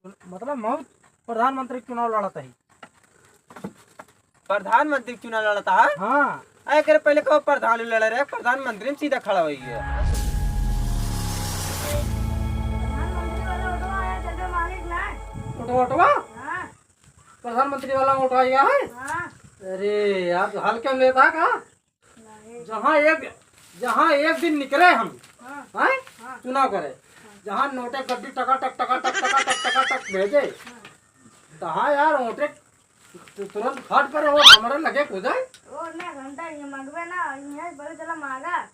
मतलब मैं प्रधानमंत्री के चुनाव लड़ता ही। प्रधानमंत्री चुनाव लड़ता है। हाँ अरे करे पहले कहो प्रधान लड़ रहे, प्रधानमंत्री में सीधा खड़ा हो गया। ऑटोवा प्रधानमंत्री वाला ऑटो आ गया है। अरे यार तो हल क्यों लेता का? जहाँ एक दिन निकले हम हैं चुनाव करे, जहाँ नोटे गड्डी टका टक भेजे, तहाँ यार ओटे तुरंत फट पर वो हमारे लगे कूदे।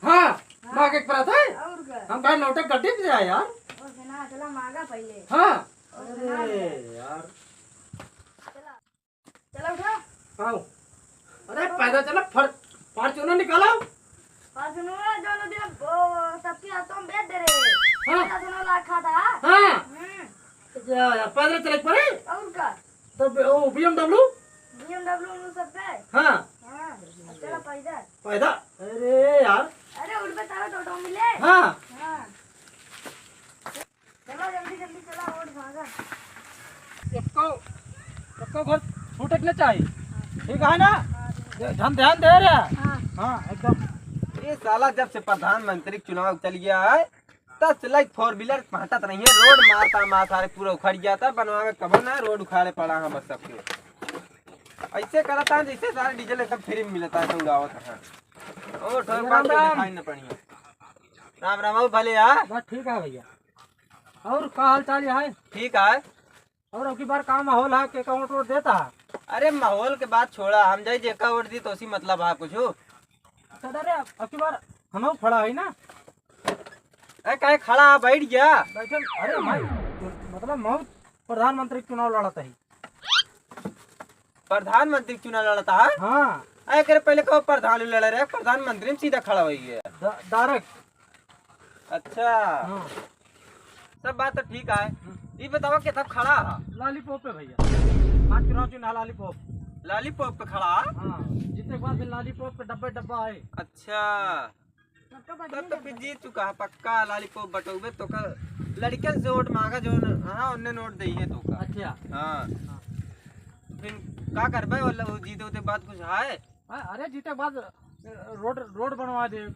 हाँ मांगे पर था हम कहे नोटे गड्डी पे जाए यार। हाँ अरे यार चलो उठो। आओ, अरे पैदल चलो, फॉर्च्यूनर निकालो। फॉर्च्यूनर जो दिन सबके हाथों में बेच दे रहे। हाँ 10 लाख खाता है। हाँ यार पैदल चले पड़े और का तो वो BMW उन सब पे। हाँ हाँ चलो पैदल। पैदल। अरे यार अरे उठ पे तारा टोटो मिले। हाँ हाँ चलो जल्दी जल्दी चलो और भागा। इसको घर छूटने चाहिए, ठीक है ना? ध्यान दे रहे हैं। हाँ एकदम। ये साला जब से प्रधानमंत्री चुनाव चल गया है तब से लाइक 4 व्हीलर पहुंचता नहीं है, रोड मार सारे पूरा उखड़ गया था, बनवा में कब ना रोड उखाड़े पड़ा है बस सबके। ऐसे करता है जैसे सारे डीजल सब फ्री में मिलता है तो उड़ावत है। ओ ठोक बात तो दिखाई न पड़ी है। राम राम भले यार। बस ठीक है भैया। और का हाल चाल है? ठीक है। और अब की बार का माहौल है के काउंट वोट देता है? अरे माहौल के बात छोड़ा, हम जाए जेका वोट दी तो उसी मतलब है कुछ। अरे अब की बार हम खड़ा है ना? अरे कहे खड़ा बैठ गया बैठे। अरे भाई मतलब मैं प्रधानमंत्री चुनाव लड़ता ही। प्रधानमंत्री चुनाव लड़ता है। हाँ अरे करे पहले कहो प्रधान लड़ रहे, प्रधानमंत्री में सीधा खड़ा हो गया। डायरेक्ट। अच्छा हाँ सब बात तो ठीक है। ये बताओ कि तब खड़ा है लालीपॉप पे भैया। 5 चुनाव चुना लालीपॉप। लॉलीपॉप पे खड़ा है। हाँ जितने के बाद फिर लालीपॉप पे डब्बा है। अच्छा तब तो फिर जीत चुका है पक्का। लॉलीपॉप बटोगे तो का लड़के से वोट मांगा जो हाँ उन्हें नोट दी है तो का। अच्छा हाँ फिर का करबे वाला वो जीते होते बात कुछ है। अरे जीते के बाद रोड बनवा दे।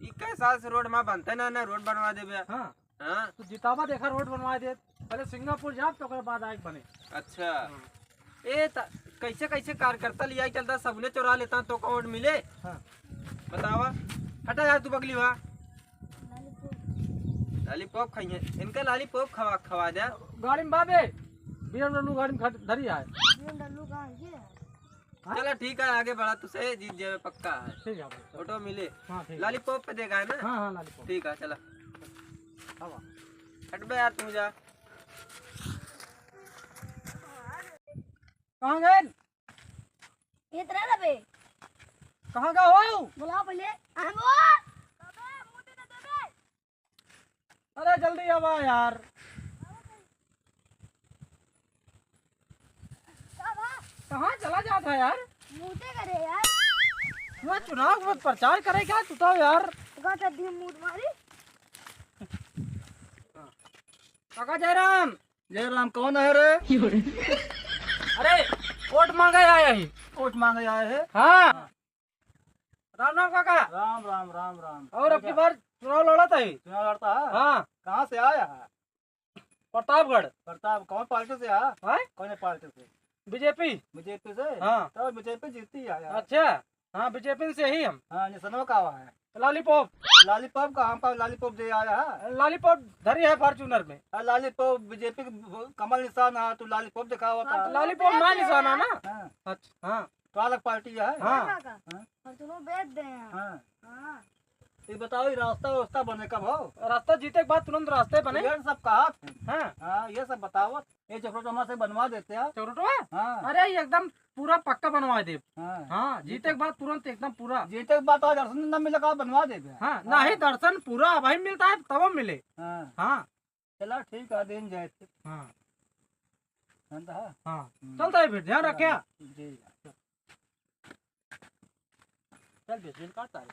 21 साल से रोड माँ बनते ना रोड बनवा देबे। हाँ हाँ तो जितावा देखा रोड बनवा दे। पहले सिंगापुर जाओ तो ओकर बाद आगे बने। अच्छा ए कैसे कैसे कार्यकर्ता लिया चलता, सबने चुरा लेता तो का वोट मिले। हाँ बतावा हटा यार तू बगली हुआ। लॉलीपॉप खाइए इनका लॉलीपॉप खवा दे गाड़ी में बाबे BMW गाड़ी में धरी है। चलो ठीक है आगे बढ़ा तू सही जीत जाए पक्का है। ठीक है फोटो मिले। हाँ ठीक है। लॉलीपॉप पे देगा है ना? हाँ हाँ लालीपॉप। ठीक है चला हवा हट बे यार तू जा। कहाँ गए? ये तरह बे कहाँ गए हो? बुलाओ पहले। अरे जल्दी आवा यार। कहाँ चला जाता है यार? मुझे करे यार। मैं चुनाव में प्रचार करे क्या तू तो यार? मूड मारी। काका जयराम। जयराम कौन है रे? अरे वोट मांगे आया ही। वोट मांगे आए है। हाँ राम राम काका। राम राम राम राम। और अब की बार चुनाव लड़ा था ही। चुनाव लड़ता है। हाँ कहाँ से आया है? प्रतापगढ़। प्रताप कौन पार्टी से आया? हाँ कौन पार्टी से? बीजेपी। बीजेपी से। हाँ तो बीजेपी जीती आया। अच्छा हाँ बीजेपी से ही हम। हाँ निशानवा का हुआ है लॉलीपॉप। लॉलीपॉप का हम लॉलीपॉप दे आया है। लॉलीपॉप धरी है फॉर्च्यूनर में। लॉलीपॉप बीजेपी कमल निशान है तो लॉलीपॉप दिखा हुआ था। लॉलीपॉप मां निशाना ना। हाँ अच्छा हाँ तो अलग पार्टी है। हाँ फॉर्च्यूनर बेच दे। हाँ हाँ ये बताओ ये रास्ता बने कब हो? रास्ता जीते के बाद तुरंत रास्ते बने। ये सब कहा हाँ हाँ ये सब बताओ। ये चक्रोटमा से बनवा देते हैं। चौरटवा। हाँ अरे एकदम पूरा पक्का बनवा दे। हाँ हाँ जीते के बाद तुरंत एकदम पूरा। जीते के बाद दर्शन न मिलेगा बनवा देते। हाँ ना ही दर्शन पूरा भाई मिलता है तब मिले। हाँ हाँ चलो ठीक है दिन जाए। हाँ हाँ हाँ चलता है फिर ध्यान रखे। जी चल बेच काटता है।